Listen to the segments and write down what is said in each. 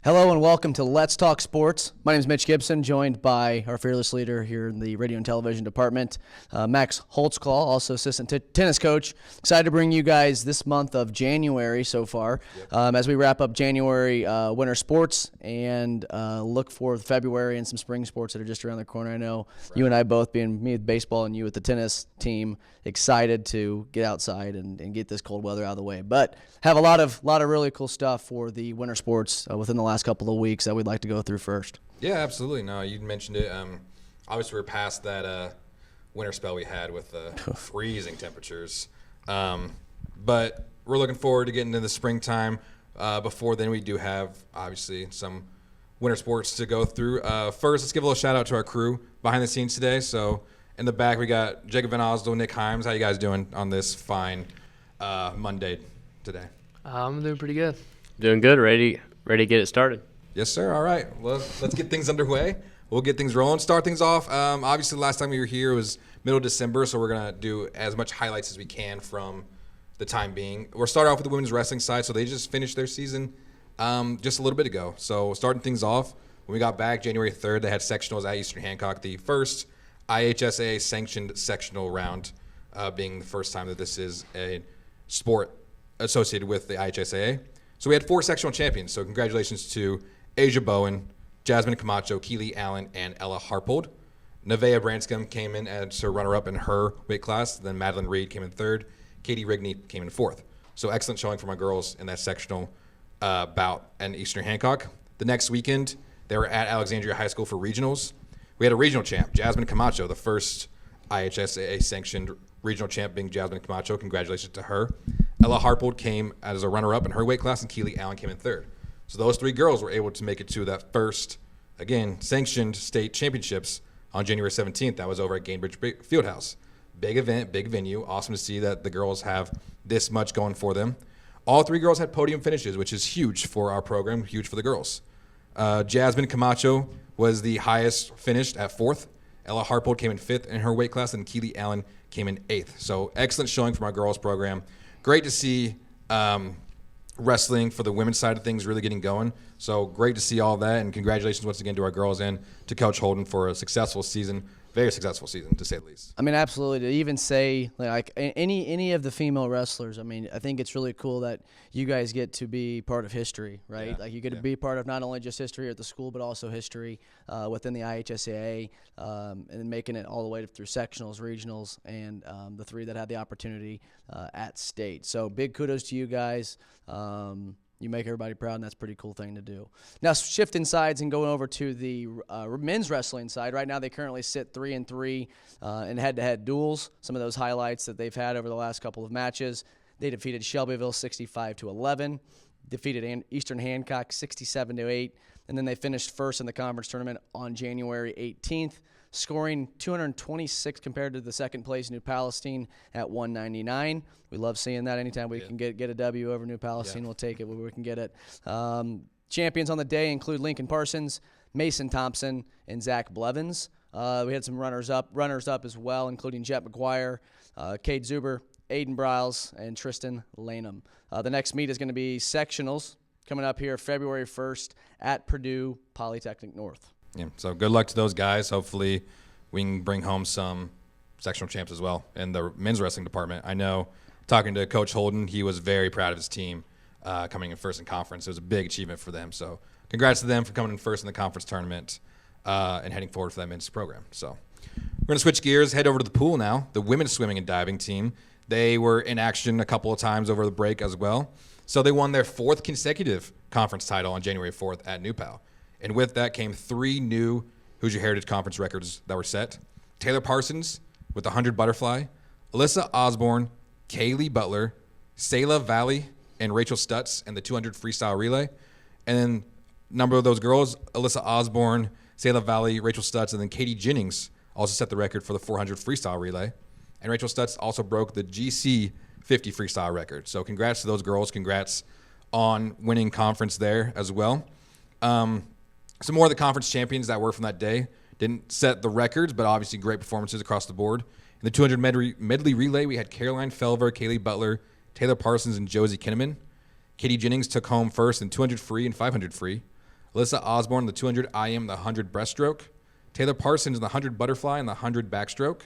Hello and welcome to Let's Talk Sports. My name is Mitch Gibson, joined by our fearless leader here in the radio and television department, Max Holtzclaw, also assistant tennis coach. Excited to bring you guys this month of January so far, as we wrap up January winter sports and look for February and some spring sports that are just around the corner. I know you and I both, being me with baseball and you with the tennis team, excited to get outside and get this cold weather out of the way. But have a lot of really cool stuff for the winter sports within the last couple of weeks that we'd like to go through first. Yeah, absolutely. No, you mentioned it. Obviously, we're past that winter spell we had with freezing temperatures. But we're looking forward to getting into the springtime. Before then, we do have, obviously, some winter sports to go through. First, let's give a little shout-out to our crew behind the scenes today. So in the back, we got Jacob Van Osdel, Nick Himes. How you guys doing on this fine Monday today? I'm doing pretty good. Doing good. Ready to get it started. Yes, sir. All right. Well, let's get things underway. We'll get things rolling. Start things off. Obviously, last time we were here was middle of December, so we're going to do as much highlights as we can from the time being. We'll start off with the women's wrestling side. So they just finished their season just a little bit ago. So starting things off, when we got back January 3rd, they had sectionals at Eastern Hancock, the first IHSAA-sanctioned sectional round, being the first time that this is a sport associated with the IHSAA. So we had 4 sectional champions. So congratulations to Asia Bowen, Jasmine Camacho, Keely Allen, and Ella Harpold. Nevaeh Branscombe came in as her runner-up in her weight class. Then Madeline Reed came in 3rd. Katie Rigney came in 4th. So excellent showing for my girls in that sectional bout in Eastern Hancock. The next weekend, they were at Alexandria High School for regionals. We had a regional champ, Jasmine Camacho, the first IHSAA-sanctioned regional champ being Jasmine Camacho. Congratulations to her. Ella Harpold came as a runner-up in her weight class, and Keely Allen came in 3rd. So those 3 girls were able to make it to that first, again, sanctioned state championships on January 17th. That was over at Gainbridge Fieldhouse. Big event, big venue. Awesome to see that the girls have this much going for them. All 3 girls had podium finishes, which is huge for our program, huge for the girls. Jasmine Camacho was the highest finished at 4th. Ella Harpold came in 5th in her weight class, and Keely Allen came in 8th. So excellent showing from our girls program. Great to see wrestling for the women's side of things really getting going. So great to see all that, and congratulations once again to our girls and to Coach Holden for a successful season. Very successful season, to say the least. I mean, absolutely. To even say, like, any of the female wrestlers, I mean, I think it's really cool that you guys get to be part of history, right? Yeah. Like, you get to be part of not only just history at the school, but also history within the IHSAA, and making it all the way through sectionals, regionals, and the 3 that had the opportunity at state. So big kudos to you guys. You make everybody proud, and that's a pretty cool thing to do. Now, shifting sides and going over to the men's wrestling side. Right now, they currently sit 3-3 in head-to-head duels. Some of those highlights that they've had over the last couple of matches. They defeated Shelbyville 65-11, defeated Eastern Hancock 67-8, and then they finished first in the conference tournament on January 18th, scoring 226 compared to the second place New Palestine at 199. We love seeing that. Anytime we can get a W over New Palestine, we'll take it where we can get it. Champions on the day include Lincoln Parsons, Mason Thompson, and Zach Blevins. We had some runners up as well, including Jet McGuire, Cade Zuber, Aiden Briles, and Tristan Lanham. The next meet is going to be sectionals coming up here February 1st at Purdue Polytechnic North. Yeah, so good luck to those guys. Hopefully we can bring home some sectional champs as well in the men's wrestling department. I know, talking to Coach Holden, he was very proud of his team coming in first in conference. It was a big achievement for them. So congrats to them for coming in first in the conference tournament and heading forward for that men's program. So we're going to switch gears, head over to the pool now. The women's swimming and diving team, they were in action a couple of times over the break as well. So they won their 4th consecutive conference title on January 4th at New Pal. And with that came 3 new Hoosier Heritage Conference records that were set. Taylor Parsons with the 100 butterfly, Alyssa Osborne, Kaylee Butler, Sayla Valley, and Rachel Stutz in the 200 freestyle relay. And then a number of those girls, Alyssa Osborne, Sayla Valley, Rachel Stutz, and then Katie Jennings also set the record for the 400 freestyle relay. And Rachel Stutz also broke the GC 50 freestyle record. So congrats to those girls. Congrats on winning conference there as well. Some more of the conference champions that were from that day didn't set the records, but obviously great performances across the board. In the 200 medley relay, we had Caroline Felver, Kaylee Butler, Taylor Parsons, and Josie Kinnaman. Katie Jennings took home first in 200 free and 500 free. Alyssa Osborne, the 200 IM, the 100 breaststroke. Taylor Parsons, the 100 butterfly and the 100 backstroke.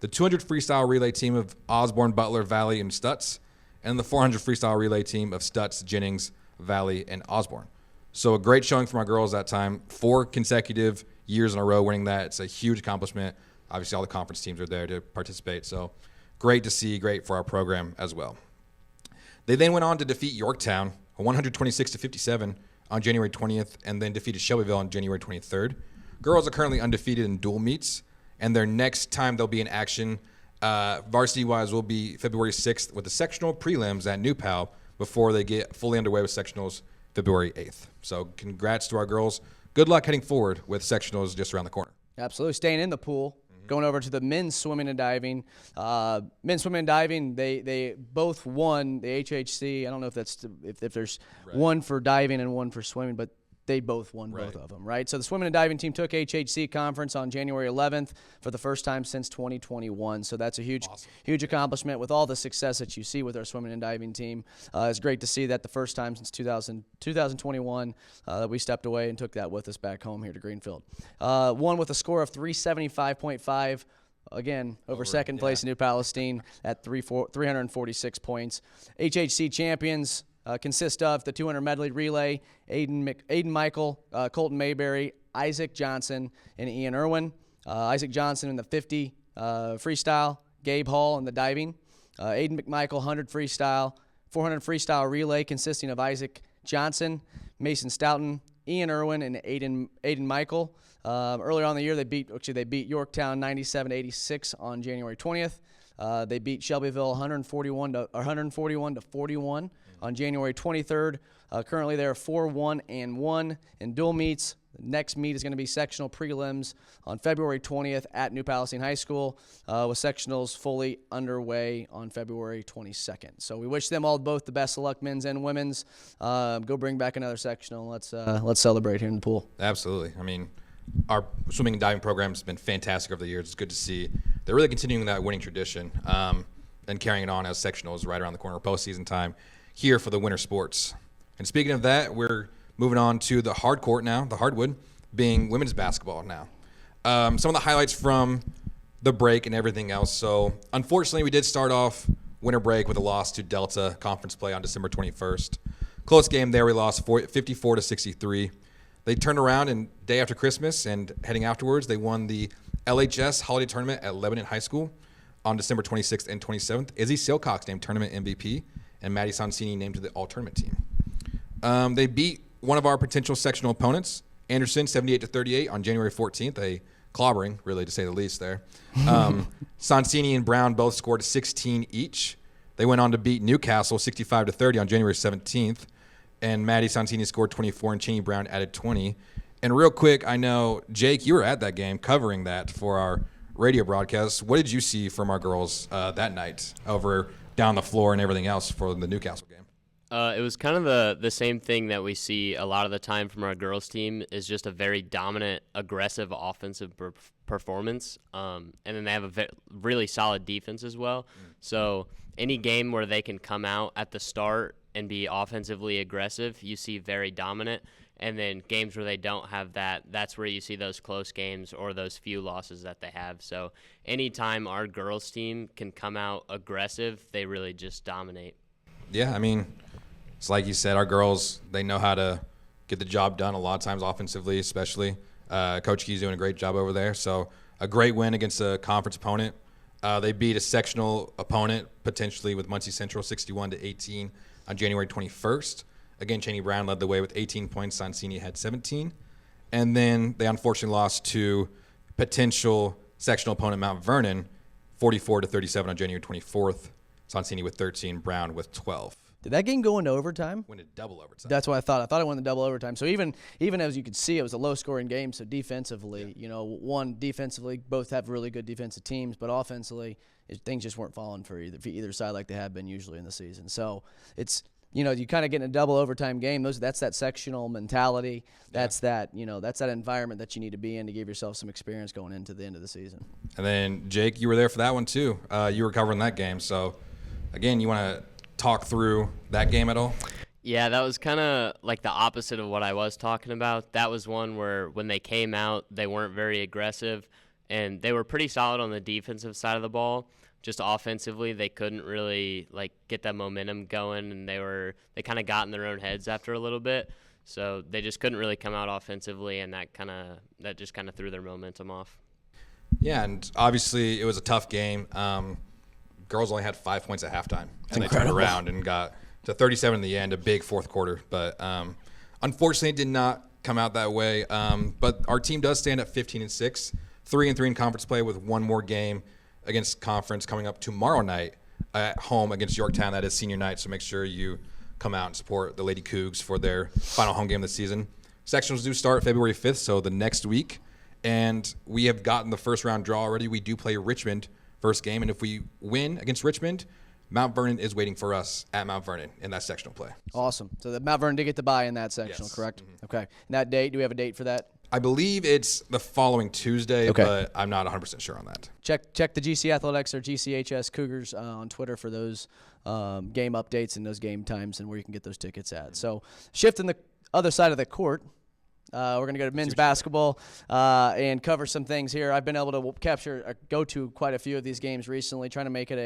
The 200 freestyle relay team of Osborne, Butler, Valley, and Stutz. And the 400 freestyle relay team of Stutz, Jennings, Valley, and Osborne. So a great showing from our girls that time. 4 consecutive years in a row winning that. It's a huge accomplishment. Obviously, all the conference teams are there to participate. So great to see, great for our program as well. They then went on to defeat Yorktown, 126-57 on January 20th, and then defeated Shelbyville on January 23rd. Girls are currently undefeated in dual meets, and their next time they'll be in action, varsity-wise, will be February 6th with the sectional prelims at New Pal before they get fully underway with sectionals February 8th. So congrats to our girls. Good luck heading forward with sectionals just around the corner. Absolutely. Staying in the pool. Going over to the men's swimming and diving. Men's swimming and diving, they both won the HHC. I don't know if that's if there's one for diving and one for swimming, but they both won both of them, right? So the swimming and diving team took HHC conference on January 11th for the first time since 2021. So that's a huge accomplishment with all the success that you see with our swimming and diving team. It's great to see that the first time since 2021 that we stepped away and took that with us back home here to Greenfield. Won with a score of 375.5. Again, over second place in New Palestine at 346 points. HHC champions consist of the 200 medley relay, Aiden Michael, Colton Mayberry, Isaac Johnson, and Ian Irwin. Isaac Johnson in the 50 freestyle, Gabe Hall in the diving, Aiden McMichael 100 freestyle, 400 freestyle relay consisting of Isaac Johnson, Mason Stoughton, Ian Irwin, and Aiden Michael. Earlier on in the year, they beat Yorktown 97-86 on January 20th. They beat Shelbyville 141 to 41 on January 23rd. Currently, they're 4-1-1 in dual meets. The next meet is going to be sectional prelims on February 20th at New Palestine High School, with sectionals fully underway on February 22nd. So we wish them all both the best of luck, men's and women's. Go bring back another sectional. Let's celebrate here in the pool. Absolutely. I mean, our swimming and diving program has been fantastic over the years. It's good to see they're really continuing that winning tradition and carrying it on as sectionals right around the corner, postseason time here for the winter sports. And speaking of that, we're moving on to the hard court now, the hardwood, being women's basketball now. Some of the highlights from the break and everything else. So unfortunately, we did start off winter break with a loss to Delta conference play on December 21st. Close game there. We lost 54-63. They turned around and day after Christmas and heading afterwards, they won the LHS holiday tournament at Lebanon High School on December 26th and 27th. Izzy Silcox named tournament MVP, and Maddie Sonsini named to the all-tournament team. They beat one of our potential sectional opponents, Anderson, 78-38 on January 14th, a clobbering, really, to say the least there. Sonsini and Brown both scored 16 each. They went on to beat Newcastle 65-30 on January 17th. And Maddie Santini scored 24, and Cheney Brown added 20. And real quick, I know, Jake, you were at that game covering that for our radio broadcast. What did you see from our girls that night over down the floor and everything else for the Newcastle game? It was kind of the same thing that we see a lot of the time from our girls team, is just a very dominant, aggressive offensive performance. And then they have a really solid defense as well. So any game where they can come out at the start and be offensively aggressive, you see very dominant. And then games where they don't have that, that's where you see those close games or those few losses that they have. So anytime our girls team can come out aggressive, they really just dominate. Yeah, I mean, it's like you said, our girls, they know how to get the job done a lot of times offensively, especially. Coach Key's doing a great job over there. So a great win against a conference opponent. They beat a sectional opponent potentially with Muncie Central 61-18 on January 21st. Again, Cheney Brown led the way with 18 points. Sonsini had 17. And then they unfortunately lost to potential sectional opponent Mount Vernon 44-37 on January 24th. Sonsini with 13, Brown with 12. Did that game go into overtime? Went into double overtime. That's what I thought. I thought it went into double overtime. So even as you could see, it was a low-scoring game. So defensively, defensively, both have really good defensive teams, but offensively, things just weren't falling for either side like they have been usually in the season. So it's, you kind of get in a double overtime game. That's that sectional mentality. That's that environment that you need to be in to give yourself some experience going into the end of the season. And then Jake, you were there for that one too. You were covering that game. So again, you want to talk through that game at all? Yeah, that was kind of like the opposite of what I was talking about. That was one where when they came out, they weren't very aggressive, and they were pretty solid on the defensive side of the ball. Just offensively, they couldn't really like get that momentum going, and they kind of got in their own heads after a little bit. So they just couldn't really come out offensively, and that just kind of threw their momentum off. Yeah, and obviously it was a tough game. Girls only had 5 points at halftime, and they turned around and got to 37 in the end, a big fourth quarter. But unfortunately, it did not come out that way. But our team does stand at 15-6, 3-3 in conference play with one more game against conference coming up tomorrow night at home against Yorktown. That is senior night, so make sure you come out and support the Lady Cougs for their final home game of the season. Sectionals do start February 5th, so the next week. And we have gotten the first round draw already. We do play Richmond first game, and if we win against Richmond, Mount Vernon is waiting for us at Mount Vernon in that sectional play. Awesome. So the Mount Vernon did get to bye in that sectional, Yes. correct? Okay. And that date, do we have a date for that? I believe it's the following Tuesday, Okay. but I'm not 100% sure on that. Check the GC Athletics or GCHS Cougars on Twitter for those game updates and those game times and where you can get those tickets at. So shifting the other side of the court, we're going to go to men's basketball and cover some things here. I've been able to go to quite a few of these games recently, trying to make it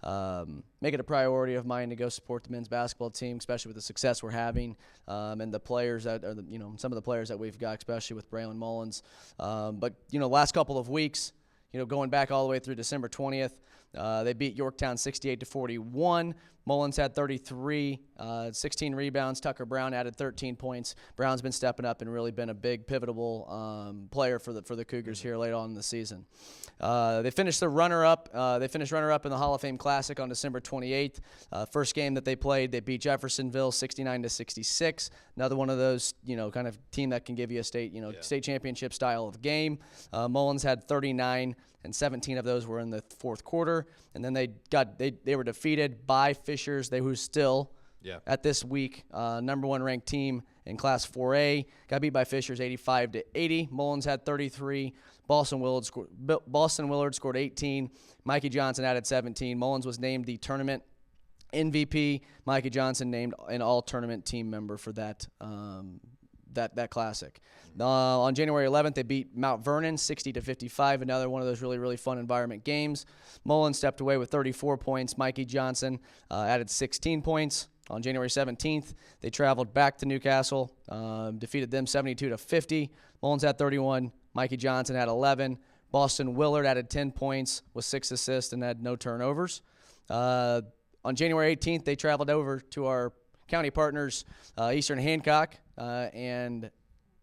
a priority of mine to go support the men's basketball team, especially with the success we're having and the players that are, some of the players that we've got, especially with Braylon Mullins. But last couple of weeks, going back all the way through December 20th, they beat Yorktown 68-41. Mullins had 33, 16 rebounds. Tucker Brown added 13 points. Brown's been stepping up and really been a big pivotal player for the Cougars here late on in the season. They finished runner-up in the Hall of Fame Classic on December 28th. First game that they played, they beat Jeffersonville 69-66. Another one of those, kind of team that can give you a state championship style of game. Mullins had 39. And 17 of those were in the fourth quarter. And then they were defeated by Fishers, who's still at this week number one ranked team in Class 4A. Got beat by Fishers 85-80. Mullins had 33. Boston Willard scored 18. Mikey Johnson added 17. Mullins was named the tournament MVP. Mikey Johnson named an all-tournament team member for that classic. On January 11th, they beat Mount Vernon 60-55, another one of those really, really fun environment games. Mullins stepped away with 34 points. Mikey Johnson added 16 points. On January 17th, they traveled back to Newcastle, defeated them 72-50. Mullins had 31. Mikey Johnson had 11. Boston Willard added 10 points with 6 assists and had no turnovers. On January 18th, they traveled over to our county partners, Eastern Hancock, and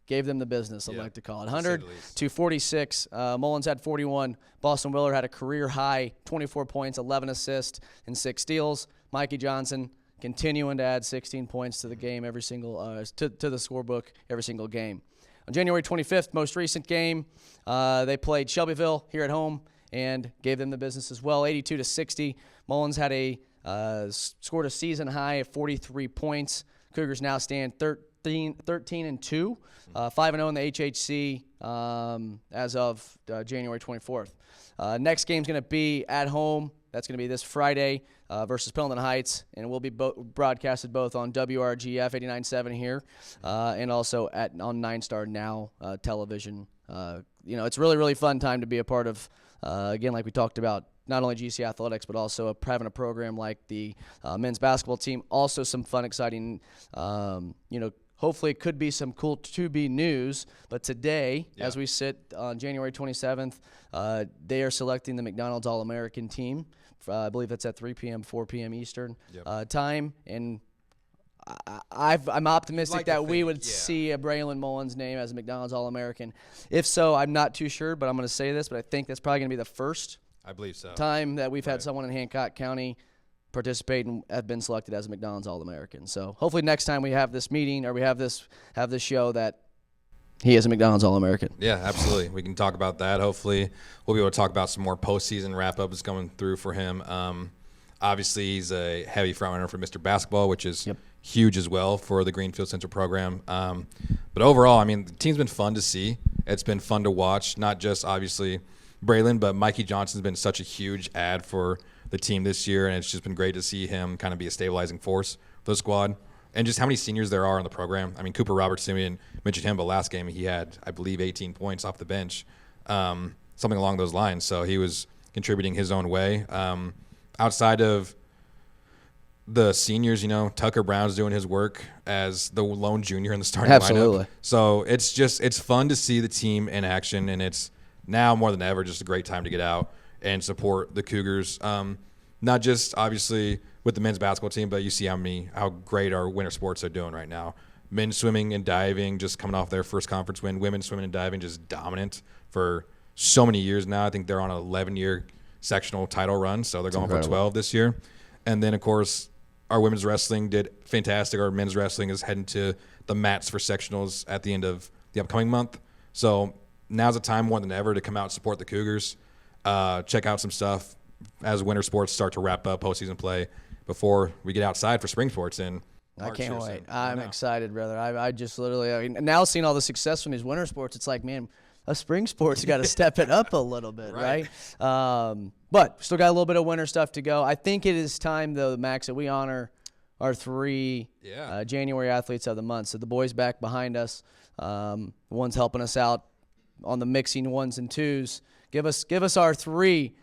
gave them the business, I'd like to call it. 100-46. Mullins had 41. Boston Willard had a career high 24 points, 11 assists, and 6 steals. Mikey Johnson continuing to add 16 points to the game every single to the scorebook every single game. On January 25th, most recent game, they played Shelbyville here at home and gave them the business as well, 82-60. Mullins had scored a season high of 43 points. Cougars now stand 13-2, 5-0 in the HHC as of January 24th. Next game's going to be at home. That's going to be this Friday versus Pendleton Heights, and it will be broadcasted both on WRGF 89.7 here and also on 9 Star Now television. It's a really, really fun time to be a part of, again, like we talked about, not only GC Athletics, but also having a program like the men's basketball team. Also some fun, exciting, hopefully it could be some cool to-be news. But today, as we sit on January 27th, they are selecting the McDonald's All-American team. I believe that's at 3 p.m., 4 p.m. Eastern time. And I'm optimistic that we would see a Braylon Mullins name as a McDonald's All-American. If so, I'm not too sure, but I'm going to say this, but I think that's probably going to be the first I believe so. time that we've had someone in Hancock County participate and have been selected as a McDonald's All-American. So hopefully next time we have this meeting or we have this show that he is a McDonald's All-American. Yeah, absolutely. We can talk about that. Hopefully we'll be able to talk about some more postseason wrap-ups coming through for him. Obviously he's a heavy front-runner for Mr. Basketball, which is huge as well for the Greenfield Central program. But overall, the team's been fun to see. It's been fun to watch, not just obviously Braylon, but Mikey Johnson's been such a huge add for the team this year, and it's just been great to see him kind of be a stabilizing force for the squad. and just how many seniors there are in the program. I mean, Cooper Roberts-Simeon mentioned him, but last game he had, I believe, 18 points off the bench, something along those lines. So he was contributing his own way. Outside of the seniors, Tucker Brown's doing his work as the lone junior in the starting Absolutely. lineup. So it's fun to see the team in action, and it's now more than ever just a great time to get out and support the Cougars. Not just obviously with the men's basketball team, but you see how great our winter sports are doing right now. Men's swimming and diving just coming off their first conference win. Women's swimming and diving just dominant for so many years now. I think they're on an 11-year sectional title run, so they're going for 12 this year. And then, of course, our women's wrestling did fantastic. Our men's wrestling is heading to the mats for sectionals at the end of the upcoming month. So now's the time more than ever to come out and support the Cougars. Check out some stuff as winter sports start to wrap up postseason play before we get outside for spring sports. And I can't wait. I'm excited, brother. I just literally now seeing all the success from these winter sports, it's like, man, a spring sports got to step it up a little bit, right? But still got a little bit of winter stuff to go. I think it is time, though, Max, that we honor our 3 January athletes of the month. So the boys back behind us, the ones helping us out on the mixing 1s and 2s. Give us our 3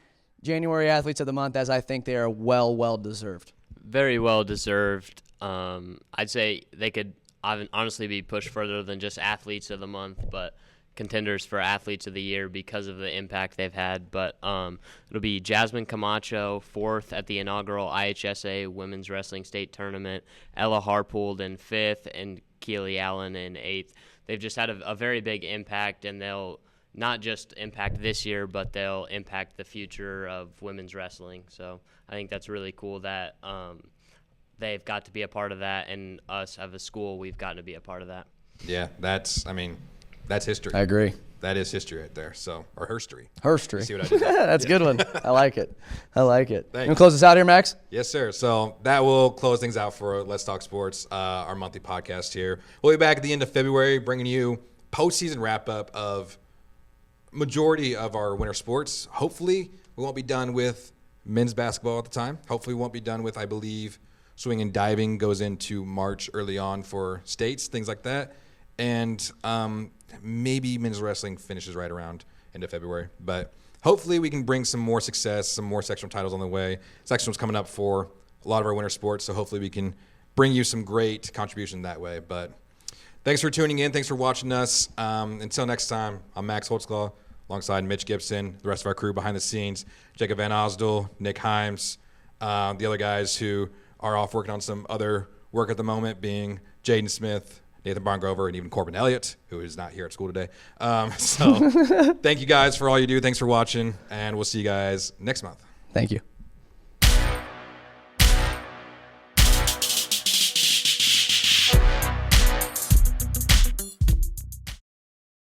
January athletes of the month, as I think they are well deserved. Very well deserved. I'd say they could honestly be pushed further than just athletes of the month, but contenders for athletes of the year because of the impact they've had. But it'll be Jasmine Camacho, 4th at the inaugural IHSA Women's Wrestling State Tournament, Ella Harpold in 5th, and Keely Allen in 8th. They've just had a very big impact, and they'll not just impact this year, but they'll impact the future of women's wrestling. So I think that's really cool that they've got to be a part of that, and us as a school, we've gotten to be a part of that. Yeah, that's history. I agree. That is history right there. So, or herstory. Herstory. See what I did there? That's a good one. I like it. You want Thanks. to close us out here, Max? Yes, sir. So that will close things out for Let's Talk Sports, our monthly podcast here. We'll be back at the end of February bringing you postseason wrap-up of majority of our winter sports. Hopefully, we won't be done with men's basketball at the time. Hopefully, we won't be done with, I believe, swimming and diving goes into March early on for states, things like that. And maybe men's wrestling finishes right around end of February. But hopefully we can bring some more success, some more sectional titles on the way. Sectional's coming up for a lot of our winter sports, so hopefully we can bring you some great contribution that way. But thanks for tuning in. Thanks for watching us. Until next time, I'm Max Holtzclaw alongside Mitch Gibson, the rest of our crew behind the scenes, Jacob Van Osdel, Nick Himes, the other guys who are off working on some other work at the moment, being Jaden Smith, Nathan Barngrover, and even Corbin Elliott, who is not here at school today. So thank you guys for all you do. Thanks for watching, and we'll see you guys next month. Thank you.